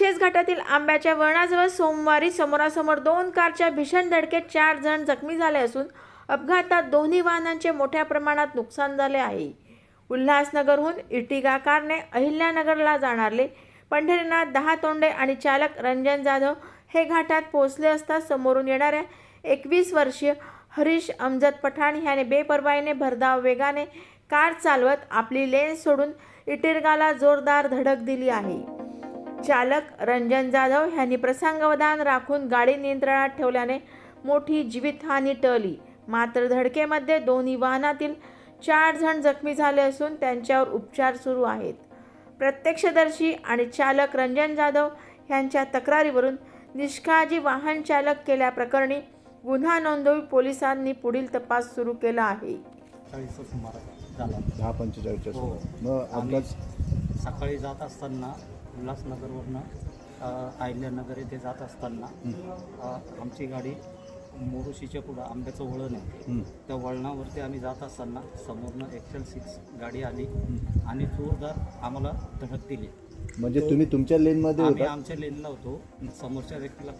माळशेज घाटातील आंब्याच्या वळणाजवळ सोमवारी समोरासमोर दोन कारच्या भीषण धडकेत 4 जण जखमी झाले असून अपघातात दोन्ही वाहनांचे मोठ्या प्रमाणात नुकसान झाले आहे. उल्हासनगरहून इर्टिगा कारने अहिल्यानगरला जाणारे पंढरीनाथ दहातोंडे आणि चालक रंजन जाधव हे घाटात पोहोचले असता समोरून येणाऱ्या 21 वर्षीय हरीश अमजद पठाण याने बेपर्वाईने भरधाव वेगाने कार चालवत आपली लेन सोडून इर्टिगाला जोरदार धडक दिली आहे. चालक रंजन जाधव यांनी प्रसंगावधान राखून गाडी नियंत्रणात ठेवल्याने मोठी जीवितहानी टळली. मात्र धडकेमध्ये दोन्ही वाहनातील 4 जण जखमी झाले असून त्यांच्यावर उपचार सुरू आहेत. प्रत्यक्षदर्शी आणि चालक रंजन जाधव यांच्या तक्रारीवरून निष्काळजी वाहन चालक केल्याप्रकरणी गुन्हा नोंदवून पोलिसांनी पुढील तपास सुरू केला आहे. 10:45 हो. मग आम्ही सकाळी जात असताना उल्हासनगरवरनं अहिल्यानगर येथे जात असताना आमची गाडी मोरुशीच्या पुढं आंब्याचं वळण आहे, त्या वळणावरती आम्ही जात असताना समोरनं XL6 गाडी आली आणि जोरदार आम्हाला धडक दिली. म्हणजे तुम्ही तुमच्या लेनमध्ये आम्ही होता? आमच्या लेनला होतो. समोरच्या व्यक्तीला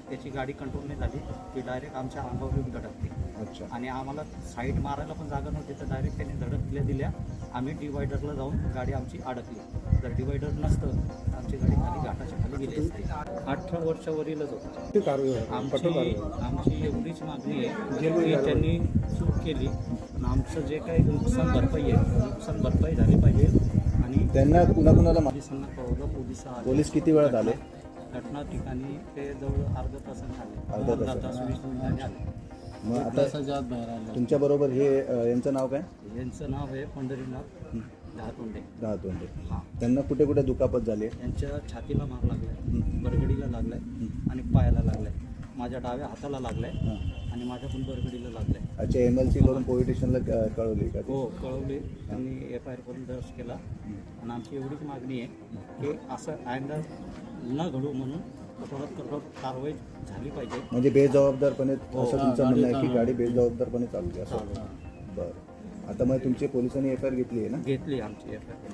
त्याची गाडी कंट्रोल नाही झाली, ती डायरेक्ट आमच्या अंगावर येऊन धडकली. अच्छा. आणि आम्हाला साईड मारायला पण जागा नव्हती, तर डायरेक्ट त्याने धडक दिल्या. आम्ही डिवायडरला जाऊन गाडी आमची अडकली. जर डिवायडर नसतं तर आमची गाडी खाली घाटाच्या खाली गेली असती. 18 वर्षावरीलच होतं. आमची एवढीच मागणी आहे की त्यांनी चूक केली, आमचं जे काही नुकसान भरपाई आहे, नुकसान भरपाई झाली पाहिजे. आणि त्यांना कुणाकुणाला पोलिसांना कळवलं, पोलीस किती वेळात आले? घटना ठिकाणी ते जवळ अर्धा तासाने आले. अर्धा तास. 20 मिनिटांनी आले. मग आता तुमच्या बरोबर हे यांचं नाव काय? यांचं नाव आहे पंढरीनाथ दहातोंडे. दहातोंडे. हां. त्यांना कुठे कुठे दुखापत झाली? यांच्या छातीला मार लागलाय, बरगडीला लागलाय आणि पायाला लागलाय. माझ्या डाव्या हाताला लागलाय आणि माझ्या पण बरगडीला लागलाय. अच्छा. MLC करून पोलीस स्टेशनला कळवली का? हो, कळवले. त्यांनी FIR करून दर्ज केला. आणि आमची एवढीच मागणी आहे की असं आयंदा न घडू म्हणून कठोरात कारवाई झाली पाहिजे. म्हणजे बेजबाबदारपणे असं तुमचं म्हणणं आहे की हां. गाडी बेजबाबदारपणे चालली असं? बरं. आता मग तुमची पोलिसांनी FIR घेतली आहे ना? घेतली आमची FIR.